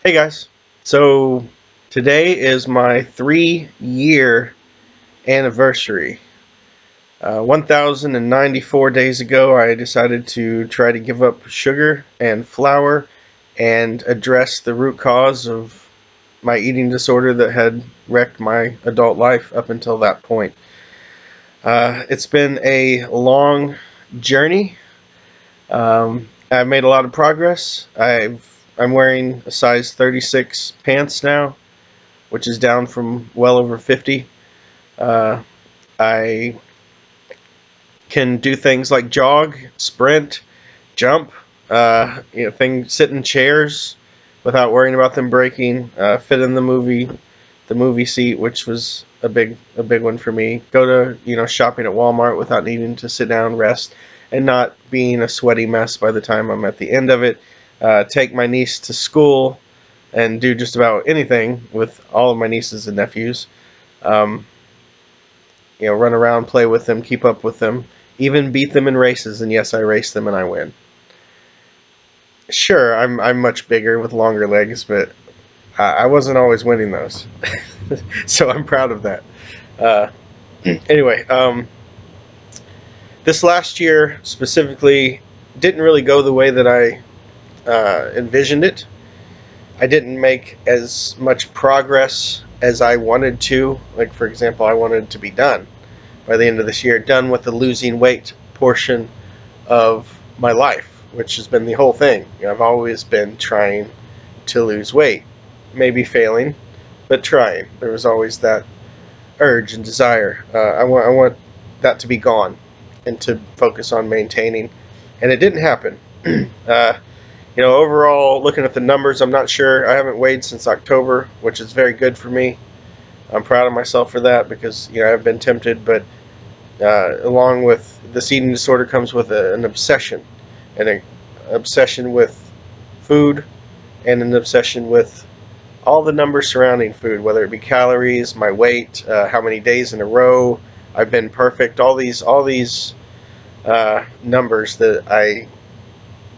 Hey guys, so today is my 3-year anniversary. 1,094 days ago, I decided to try to give up sugar and flour and address the root cause of my eating disorder that had wrecked my adult life up until that point. It's been a long journey. I've made a lot of progress. I'm wearing a size 36 pants now, which is down from well over 50. Uh, I can do things like jog, sprint, jump, sit in chairs without worrying about them breaking. Fit in the movie seat, which was a big one for me. Go to shopping at Walmart without needing to sit down, rest, and not being a sweaty mess by the time I'm at the end of it. Take my niece to school and do just about anything with all of my nieces and nephews. Um, Run around, play with them, keep up with them, even beat them in races. And yes, I race them and I win. Sure, I'm much bigger with longer legs, but I wasn't always winning those, so I'm proud of that. Uh, anyway, this last year specifically didn't really go the way that I envisioned it. I didn't make as much progress as I wanted to. Like, for example, I wanted to be done by the end of this year, done with the losing weight portion of my life, which has been the whole thing. I've always been trying to lose weight, maybe failing, but trying. There was always that urge and desire. I want that to be gone and to focus on maintaining, and it didn't happen. uh, Overall, looking at the numbers, I'm not sure. I haven't weighed since October, which is very good for me. I'm proud of myself for that because I've been tempted, but along with this eating disorder comes with an obsession, an obsession with food, and an obsession with all the numbers surrounding food, whether it be calories, my weight, how many days in a row I've been perfect. All these numbers that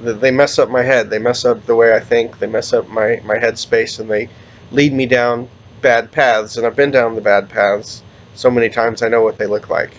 they mess up my head. They mess up the way I think. They mess up my headspace, and they lead me down bad paths. And I've been down the bad paths so many times. I know what they look like,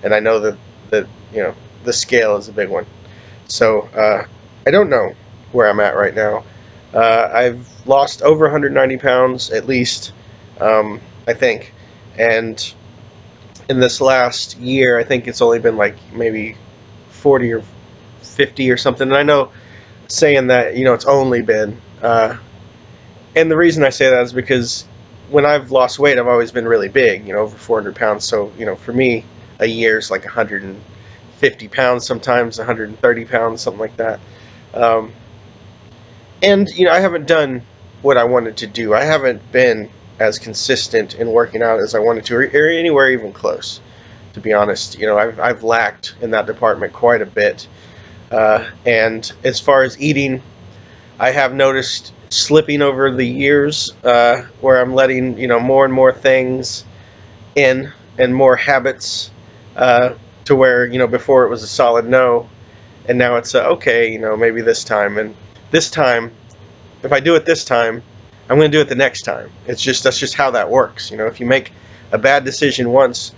and I know that the scale is a big one. So I don't know where I'm at right now. I've lost over 190 pounds at least, I think, and in this last year, I think it's only been like maybe 40 or 50 or something. And I know saying that it's only been, and the reason I say that is because when I've lost weight, I've always been really big, over 400 pounds. So for me, a year's like 150 pounds, sometimes 130 pounds, something like that. Um, and I haven't done what I wanted to do. I haven't been as consistent in working out as I wanted to, or anywhere even close. To be honest, I've lacked in that department quite a bit. And as far as eating, I have noticed slipping over the years, where I'm letting more and more things in and more habits, to where before it was a solid no, and now it's okay, maybe this time. And this time, if I do it this time, I'm going to do it the next time. That's just how that works. If you make a bad decision once,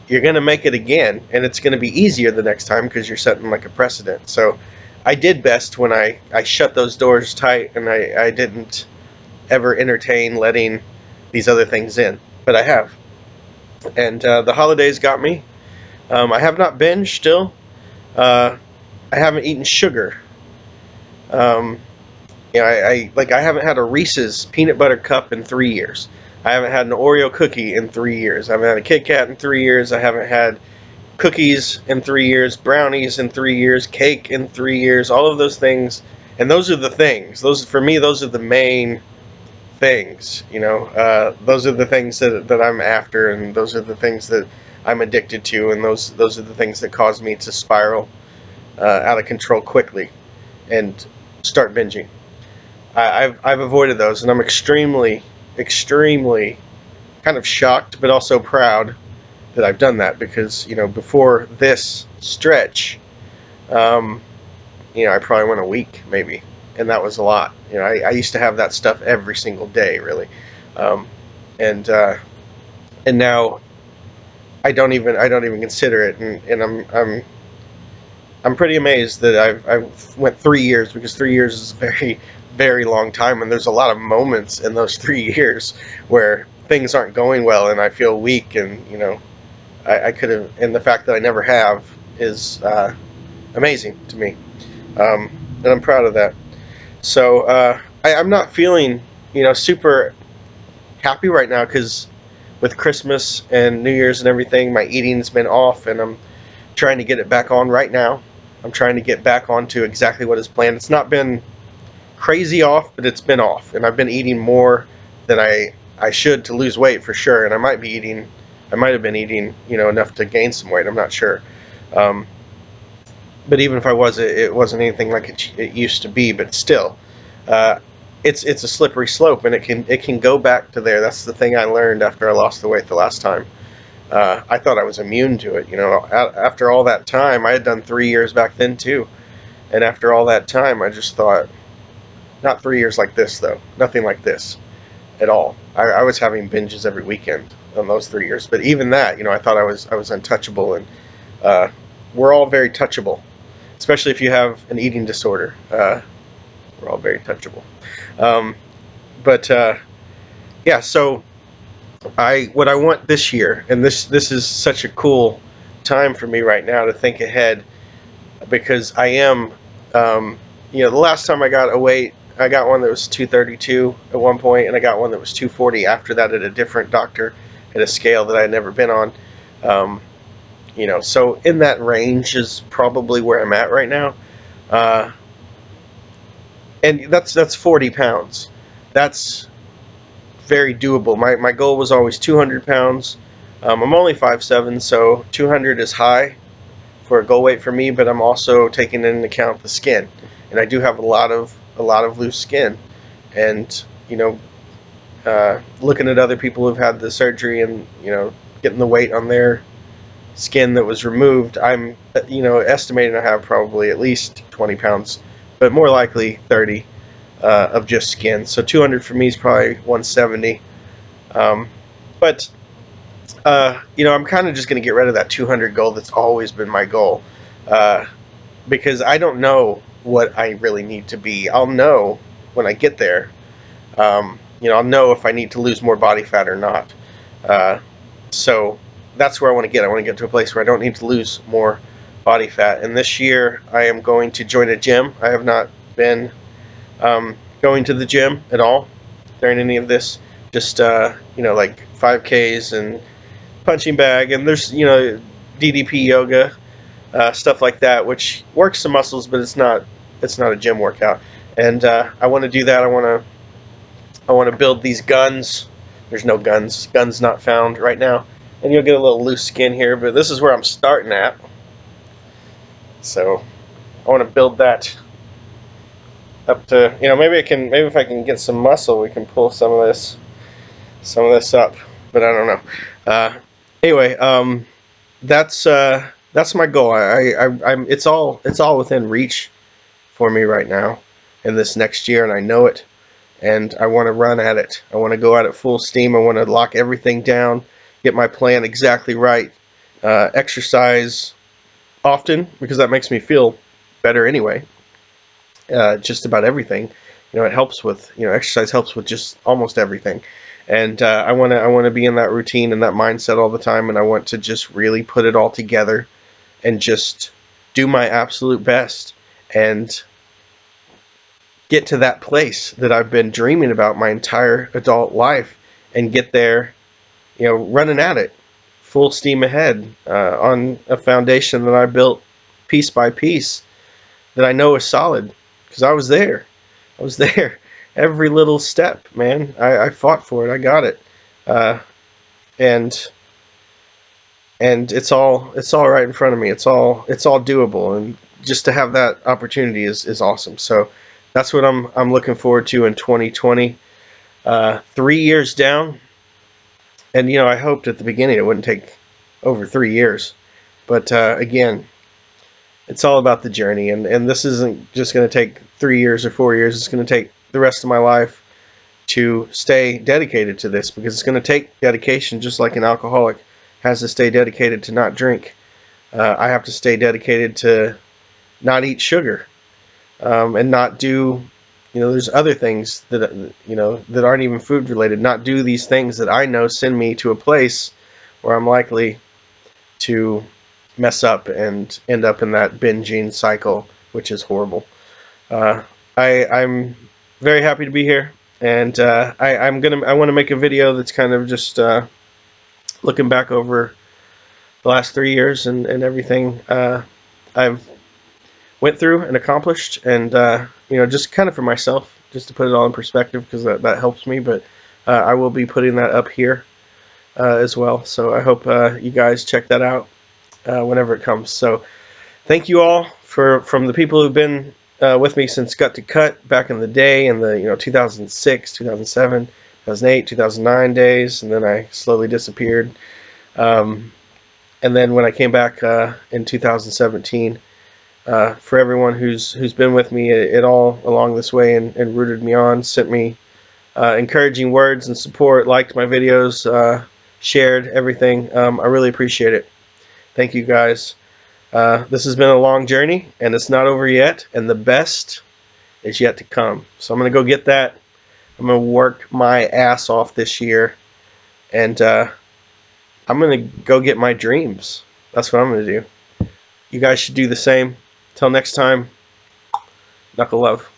you're going to make it again, and it's going to be easier the next time because you're setting like a precedent. So I did best when I shut those doors tight, and I didn't ever entertain letting these other things in, but I have. And the holidays got me. I have not binged still. uh, I haven't eaten sugar. um, I haven't had a Reese's peanut butter cup in 3 years. I haven't had an Oreo cookie in 3 years. I haven't had a Kit Kat in 3 years. I haven't had cookies in 3 years, brownies in 3 years, cake in 3 years, all of those things. And those are the things. Those, for me, those are the main things. Those are the things that I'm after, and those are the things that I'm addicted to, and those are the things that cause me to spiral out of control quickly and start binging. I've avoided those, and I'm extremely kind of shocked, but also proud that I've done that because before this stretch, I probably went a week maybe. and that was a lot. I used to have that stuff every single day, really, um, and and now I don't even consider it, and I'm pretty amazed that I've went 3 years, because 3 years is a very, very long time, and there's a lot of moments in those 3 years where things aren't going well and I feel weak, and I could have, and the fact that I never have is amazing to me, and I'm proud of that. So I'm not feeling super happy right now, because with Christmas and New Year's and everything, my eating's been off, and I'm trying to get it back on right now. I'm trying to get back onto exactly what is planned. It's not been crazy off, but it's been off, and I've been eating more than I should to lose weight for sure. And I might have been eating enough to gain some weight. I'm not sure. Um, but even if I was, it wasn't anything like it used to be. But still, uh, it's a slippery slope, and it can go back to there. That's the thing I learned after I lost the weight the last time. I thought I was immune to it. After all that time, I had done 3 years back then too, and after all that time, I just thought, not 3 years like this though, nothing like this at all. I was having binges every weekend on those 3 years, but even that, I thought I was untouchable, and uh, we're all very touchable, especially if you have an eating disorder. We're all very touchable. Um, but yeah, so what I want this year, and this is such a cool time for me right now to think ahead, because I am, the last time I got a weight, I got one that was 232 at one point, and I got one that was 240 after that at a different doctor at a scale that I had never been on. Um, so in that range is probably where I'm at right now, uh, and that's 40 pounds. That's very doable. My goal was always 200 pounds. I'm only 5'7", so 200 is high for a goal weight for me, but I'm also taking into account the skin, and I do have a lot of loose skin, and looking at other people who've had the surgery, and getting the weight on their skin that was removed, I'm estimating I have probably at least 20 pounds, but more likely 30 of just skin. So 200 for me is probably 170. But I'm kind of just going to get rid of that 200 goal that's always been my goal, uh, because I don't know what I really need to be. I'll know when I get there. I'll know if I need to lose more body fat or not. So that's where I want to get. I want to get to a place where I don't need to lose more body fat. And this year I am going to join a gym. I have not been going to the gym at all during any of this. Just like 5Ks and punching bag, and there's DDP yoga, stuff like that, which works some muscles, but it's not a gym workout. And I want to do that. I want to build these guns. There's no guns not found right now, and you'll get a little loose skin here, but this is where I'm starting at. So I want to build that up to, maybe if I can get some muscle, we can pull some of this up, but I don't know. Anyway, that's my goal. I'm it's all within reach for me right now in this next year, and I know it, and I want to run at it. I want to go at it full steam. I want to lock everything down, get my plan exactly right, exercise often, because that makes me feel better anyway. Just about everything. It helps with, exercise helps with just almost everything. And I want to be in that routine and that mindset all the time, and I want to just really put it all together and just do my absolute best and get to that place that I've been dreaming about my entire adult life, and get there, running at it full steam ahead, on a foundation that I built piece by piece, that I know is solid, because I was there. I was there every little step, man. I fought for it. I got it, uh, and it's all right in front of me. It's all doable, and just to have that opportunity is awesome. So that's what I'm looking forward to in 2020. 3 years down, and I hoped at the beginning it wouldn't take over 3 years, but again, it's all about the journey, and this isn't just going to take 3 years or 4 years. It's going to take the rest of my life to stay dedicated to this, because it's going to take dedication, just like an alcoholic has to stay dedicated to not drink. I have to stay dedicated to not eat sugar, and not do, there's other things that, that aren't even food related. Not do these things that I know send me to a place where I'm likely to mess up and end up in that binging cycle, which is horrible. Uh, I'm very happy to be here, and I want to make a video that's kind of just looking back over the last 3 years and everything I've went through and accomplished, and just kind of for myself, just to put it all in perspective, because that helps me. But I will be putting that up here as well, so I hope you guys check that out whenever it comes. So thank you all from the people who've been with me since Gut to Cut back in the day, in the 2006, 2007, 2008, 2009 days, and then I slowly disappeared. And then when I came back in 2017, for everyone who's been with me at all along this way, and rooted me on, sent me encouraging words and support, liked my videos, shared everything. I really appreciate it. Thank you guys. This has been a long journey, and it's not over yet, and the best is yet to come. So I'm going to go get that. I'm going to work my ass off this year, and I'm going to go get my dreams. That's what I'm going to do. You guys should do the same. Till next time, knuckle love.